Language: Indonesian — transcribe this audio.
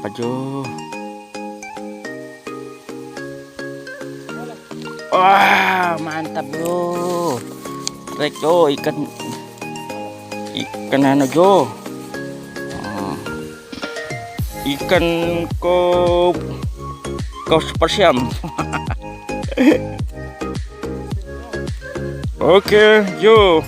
pa Jo. Wah, mantap bro. Trek Jo, ikan ano Jo. Ikan ko spesiam. Oke Jo.